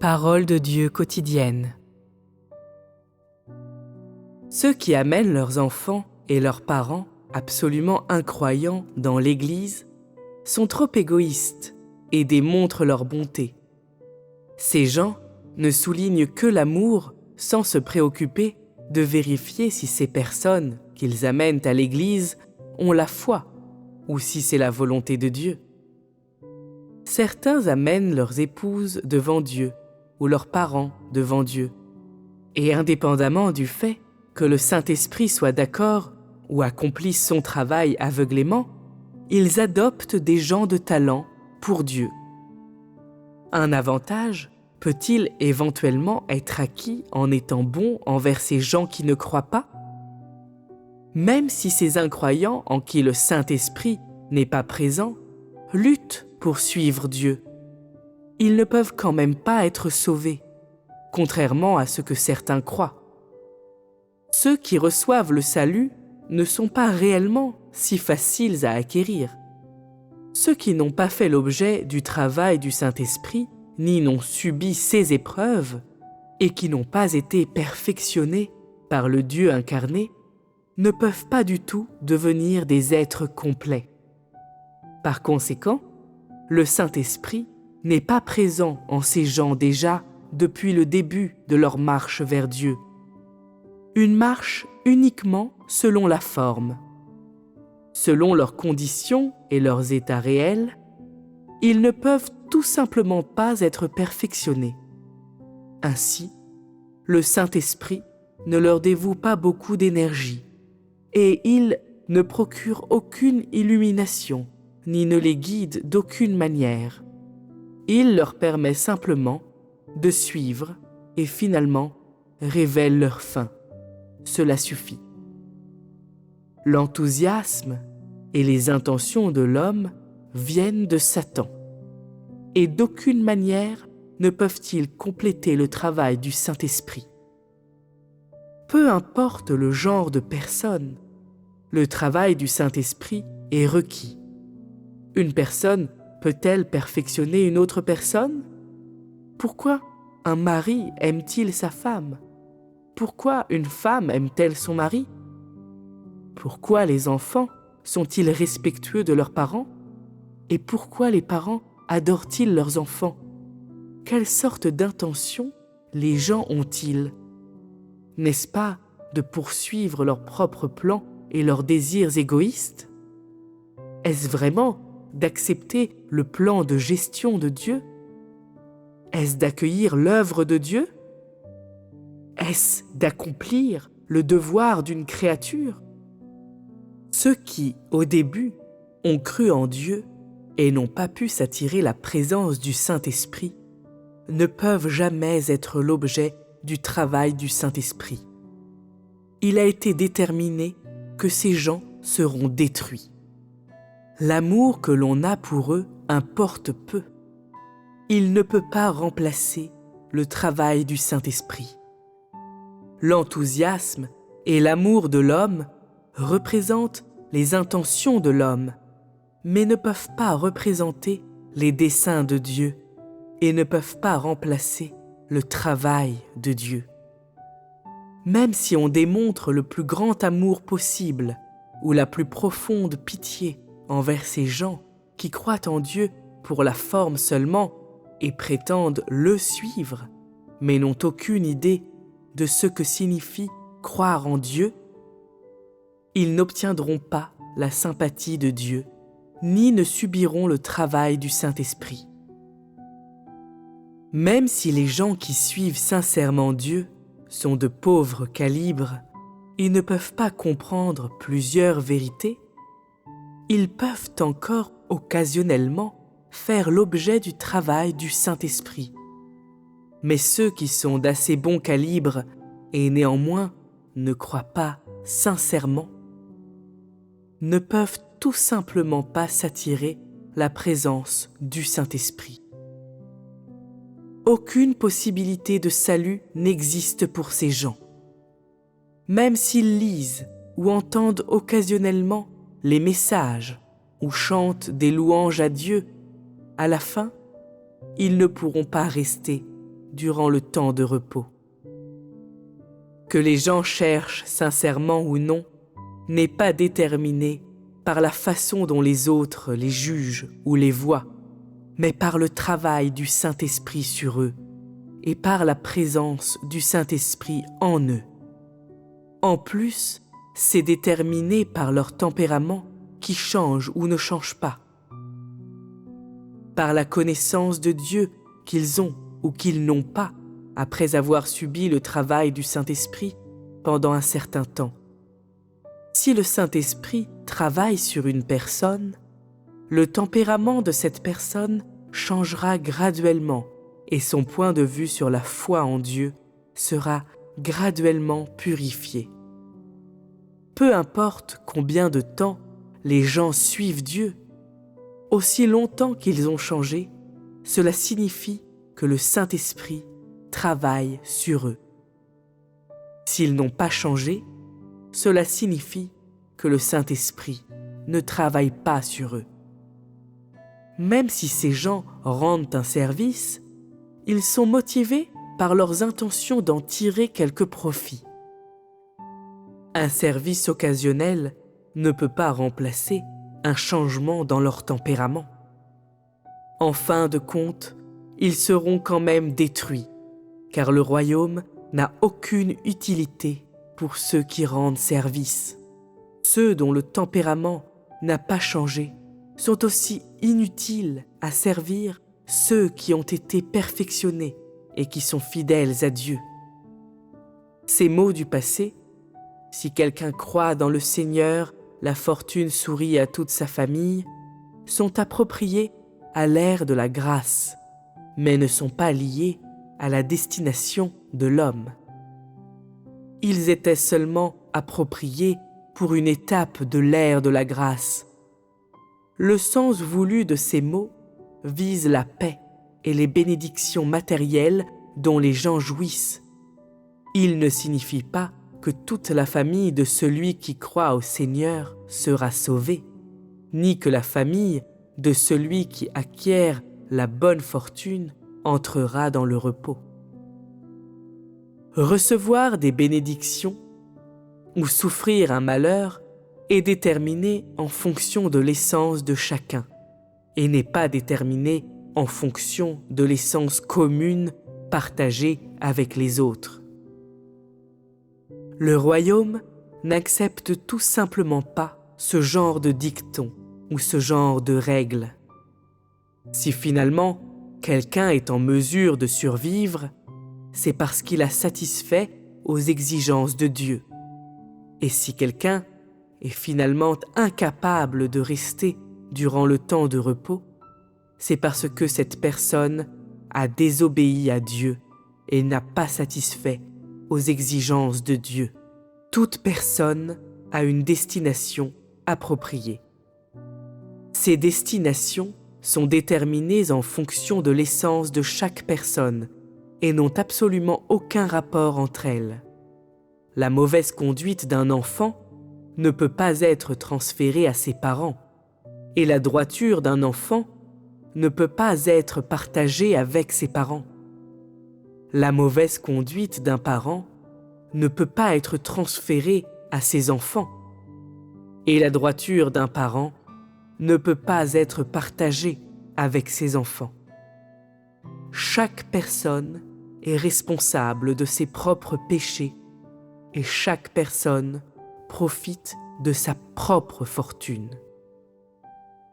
Parole de Dieu quotidienne. Ceux qui amènent leurs enfants et leurs parents absolument incroyants dans l'Église sont trop égoïstes et démontrent leur bonté. Ces gens ne soulignent que l'amour sans se préoccuper de vérifier si ces personnes qu'ils amènent à l'Église ont la foi ou si c'est la volonté de Dieu. Certains amènent leurs épouses devant Dieu ou leurs parents devant Dieu, et indépendamment du fait que le Saint-Esprit soit d'accord ou accomplisse son travail aveuglément, ils adoptent des gens de talent pour Dieu. Un avantage peut-il éventuellement être acquis en étant bon envers ces gens qui ne croient pas? Même si ces incroyants en qui le Saint-Esprit n'est pas présent luttent pour suivre Dieu, ils ne peuvent quand même pas être sauvés, contrairement à ce que certains croient. Ceux qui reçoivent le salut ne sont pas réellement si faciles à acquérir. Ceux qui n'ont pas fait l'objet du travail du Saint-Esprit, ni n'ont subi ses épreuves, et qui n'ont pas été perfectionnés par le Dieu incarné, ne peuvent pas du tout devenir des êtres complets. Par conséquent, le Saint-Esprit n'est pas présent en ces gens déjà depuis le début de leur marche vers Dieu. Une marche uniquement selon la forme. Selon leurs conditions et leurs états réels, ils ne peuvent tout simplement pas être perfectionnés. Ainsi, le Saint-Esprit ne leur dévoue pas beaucoup d'énergie et il ne procure aucune illumination ni ne les guide d'aucune manière. Il leur permet simplement de suivre et finalement révèle leur fin. Cela suffit. L'enthousiasme et les intentions de l'homme viennent de Satan, et d'aucune manière ne peuvent-ils compléter le travail du Saint-Esprit. Peu importe le genre de personne, le travail du Saint-Esprit est requis. Une personne peut-elle perfectionner une autre personne? Pourquoi un mari aime-t-il sa femme? Pourquoi une femme aime-t-elle son mari? Pourquoi les enfants sont-ils respectueux de leurs parents? Et pourquoi les parents adorent-ils leurs enfants? Quelle sorte d'intention les gens ont-ils? N'est-ce pas de poursuivre leurs propres plans et leurs désirs égoïstes? Est-ce vraiment d'accepter le plan de gestion de Dieu? Est-ce d'accueillir l'œuvre de Dieu? Est-ce d'accomplir le devoir d'une créature? Ceux qui, au début, ont cru en Dieu et n'ont pas pu s'attirer la présence du Saint-Esprit, ne peuvent jamais être l'objet du travail du Saint-Esprit. Il a été déterminé que ces gens seront détruits. L'amour que l'on a pour eux importe peu. Il ne peut pas remplacer le travail du Saint-Esprit. L'enthousiasme et l'amour de l'homme représentent les intentions de l'homme, mais ne peuvent pas représenter les desseins de Dieu et ne peuvent pas remplacer le travail de Dieu. Même si on démontre le plus grand amour possible ou la plus profonde pitié envers ces gens qui croient en Dieu pour la forme seulement et prétendent le suivre, mais n'ont aucune idée de ce que signifie croire en Dieu, ils n'obtiendront pas la sympathie de Dieu, ni ne subiront le travail du Saint-Esprit. Même si les gens qui suivent sincèrement Dieu sont de pauvres calibres, ils ne peuvent pas comprendre plusieurs vérités, ils peuvent encore occasionnellement faire l'objet du travail du Saint-Esprit. Mais ceux qui sont d'assez bon calibre et néanmoins ne croient pas sincèrement, ne peuvent tout simplement pas s'attirer la présence du Saint-Esprit. Aucune possibilité de salut n'existe pour ces gens. Même s'ils lisent ou entendent occasionnellement les messages ou chantent des louanges à Dieu, à la fin, ils ne pourront pas rester durant le temps de repos. Que les gens cherchent sincèrement ou non n'est pas déterminé par la façon dont les autres les jugent ou les voient, mais par le travail du Saint-Esprit sur eux et par la présence du Saint-Esprit en eux. En plus, c'est déterminé par leur tempérament qui change ou ne change pas, par la connaissance de Dieu qu'ils ont ou qu'ils n'ont pas après avoir subi le travail du Saint-Esprit pendant un certain temps. Si le Saint-Esprit travaille sur une personne, le tempérament de cette personne changera graduellement et son point de vue sur la foi en Dieu sera graduellement purifié. Peu importe combien de temps les gens suivent Dieu, aussi longtemps qu'ils ont changé, cela signifie que le Saint-Esprit travaille sur eux. S'ils n'ont pas changé, cela signifie que le Saint-Esprit ne travaille pas sur eux. Même si ces gens rendent un service, ils sont motivés par leurs intentions d'en tirer quelque profit. Un service occasionnel ne peut pas remplacer un changement dans leur tempérament. En fin de compte, ils seront quand même détruits, car le royaume n'a aucune utilité pour ceux qui rendent service. Ceux dont le tempérament n'a pas changé sont aussi inutiles à servir ceux qui ont été perfectionnés et qui sont fidèles à Dieu. Ces mots du passé, si quelqu'un croit dans le Seigneur, la fortune sourit à toute sa famille, sont appropriés à l'ère de la grâce, mais ne sont pas liés à la destination de l'homme. Ils étaient seulement appropriés pour une étape de l'ère de la grâce. Le sens voulu de ces mots vise la paix et les bénédictions matérielles dont les gens jouissent. Il ne signifie pas que toute la famille de celui qui croit au Seigneur sera sauvée, ni que la famille de celui qui acquiert la bonne fortune entrera dans le repos. Recevoir des bénédictions ou souffrir un malheur est déterminé en fonction de l'essence de chacun et n'est pas déterminé en fonction de l'essence commune partagée avec les autres. Le royaume n'accepte tout simplement pas ce genre de dicton ou ce genre de règles. Si finalement quelqu'un est en mesure de survivre, c'est parce qu'il a satisfait aux exigences de Dieu. Et si quelqu'un est finalement incapable de rester durant le temps de repos, c'est parce que cette personne a désobéi à Dieu et n'a pas satisfait aux exigences de Dieu. Toute personne a une destination appropriée. Ces destinations sont déterminées en fonction de l'essence de chaque personne et n'ont absolument aucun rapport entre elles. La mauvaise conduite d'un enfant ne peut pas être transférée à ses parents, et la droiture d'un enfant ne peut pas être partagée avec ses parents. La mauvaise conduite d'un parent ne peut pas être transférée à ses enfants, et la droiture d'un parent ne peut pas être partagée avec ses enfants. Chaque personne est responsable de ses propres péchés et chaque personne profite de sa propre fortune.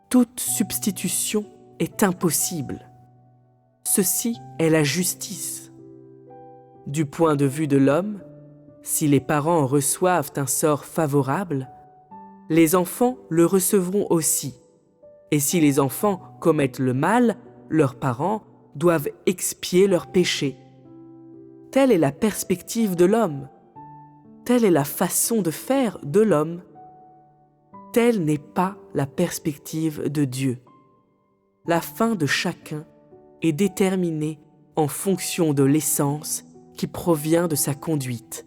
Toute substitution est impossible. Ceci est la justice. Du point de vue de l'homme, si les parents reçoivent un sort favorable, les enfants le recevront aussi. Et si les enfants commettent le mal, leurs parents doivent expier leurs péchés. Telle est la perspective de l'homme. Telle est la façon de faire de l'homme. Telle n'est pas la perspective de Dieu. La fin de chacun est déterminée en fonction de l'essence qui provient de sa conduite,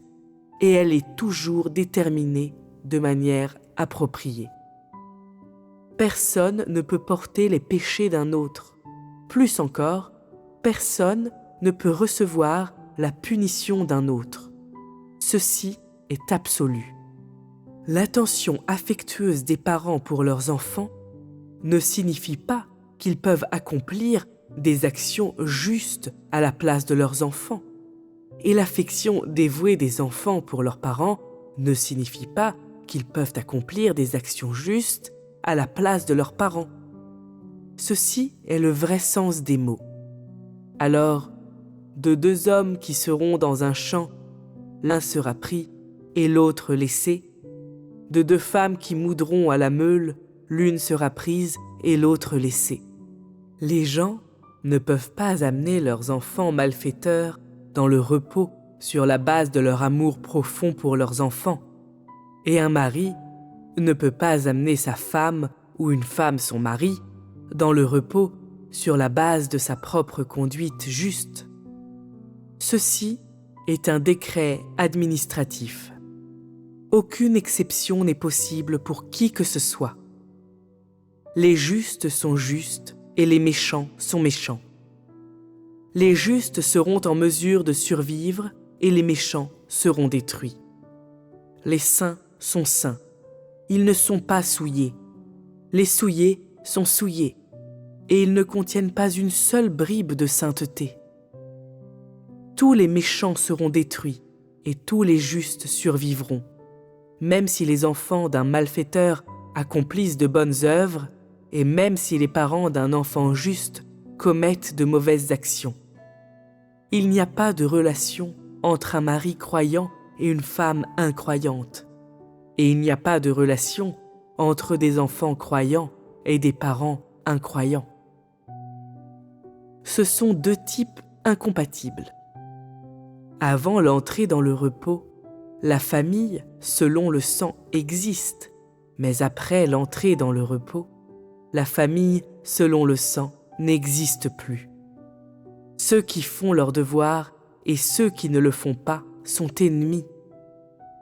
et elle est toujours déterminée de manière appropriée. Personne ne peut porter les péchés d'un autre. Plus encore, personne ne peut recevoir la punition d'un autre. Ceci est absolu. L'attention affectueuse des parents pour leurs enfants ne signifie pas qu'ils peuvent accomplir des actions justes à la place de leurs enfants. Et l'affection dévouée des enfants pour leurs parents ne signifie pas qu'ils peuvent accomplir des actions justes à la place de leurs parents. Ceci est le vrai sens des mots. Alors, de deux hommes qui seront dans un champ, l'un sera pris et l'autre laissé. De deux femmes qui moudront à la meule, l'une sera prise et l'autre laissée. Les gens ne peuvent pas amener leurs enfants malfaiteurs dans le repos sur la base de leur amour profond pour leurs enfants. Et un mari ne peut pas amener sa femme ou une femme son mari dans le repos sur la base de sa propre conduite juste. Ceci est un décret administratif. Aucune exception n'est possible pour qui que ce soit. Les justes sont justes et les méchants sont méchants. Les justes seront en mesure de survivre et les méchants seront détruits. Les saints sont saints. Ils ne sont pas souillés. Les souillés sont souillés et ils ne contiennent pas une seule bribe de sainteté. Tous les méchants seront détruits et tous les justes survivront. Même si les enfants d'un malfaiteur accomplissent de bonnes œuvres et même si les parents d'un enfant juste commettent de mauvaises actions. Il n'y a pas de relation entre un mari croyant et une femme incroyante. Et il n'y a pas de relation entre des enfants croyants et des parents incroyants. Ce sont deux types incompatibles. Avant l'entrée dans le repos, la famille, selon le sang, existe, mais après l'entrée dans le repos, la famille, selon le sang, n'existe plus. Ceux qui font leur devoir et ceux qui ne le font pas sont ennemis.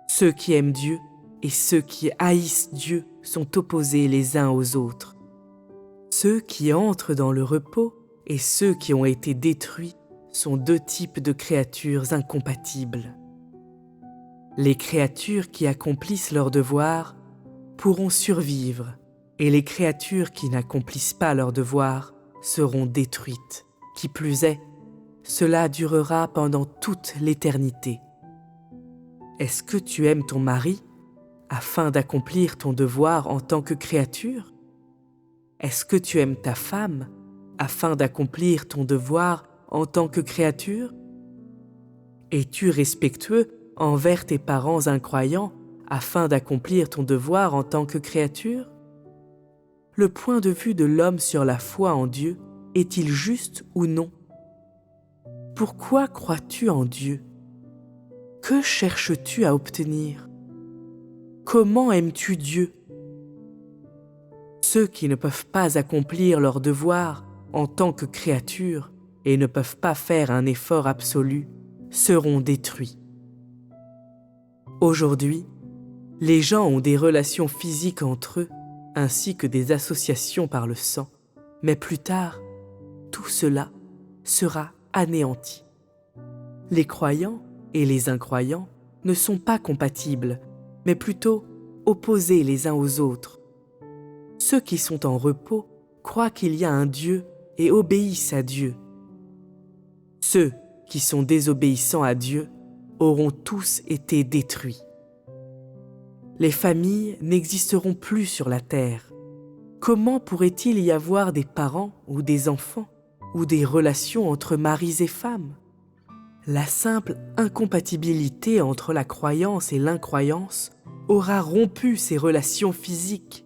Ceux qui aiment Dieu et ceux qui haïssent Dieu sont opposés les uns aux autres. Ceux qui entrent dans le repos et ceux qui ont été détruits sont deux types de créatures incompatibles. Les créatures qui accomplissent leur devoir pourront survivre et les créatures qui n'accomplissent pas leur devoir seront détruites. Qui plus est, cela durera pendant toute l'éternité. Est-ce que tu aimes ton mari afin d'accomplir ton devoir en tant que créature? Est-ce que tu aimes ta femme afin d'accomplir ton devoir en tant que créature? Es-tu respectueux envers tes parents incroyants afin d'accomplir ton devoir en tant que créature? Le point de vue de l'homme sur la foi en Dieu est-il juste ou non? Pourquoi crois-tu en Dieu? Que cherches-tu à obtenir? Comment aimes-tu Dieu? Ceux qui ne peuvent pas accomplir leur devoir en tant que créature et ne peuvent pas faire un effort absolu seront détruits. Aujourd'hui, les gens ont des relations physiques entre eux ainsi que des associations par le sang, mais plus tard, tout cela sera anéanti. Les croyants et les incroyants ne sont pas compatibles, mais plutôt opposés les uns aux autres. Ceux qui sont en repos croient qu'il y a un Dieu et obéissent à Dieu. Ceux qui sont désobéissants à Dieu auront tous été détruits. Les familles n'existeront plus sur la terre. Comment pourrait-il y avoir des parents ou des enfants ou des relations entre maris et femmes? La simple incompatibilité entre la croyance et l'incroyance aura rompu ces relations physiques.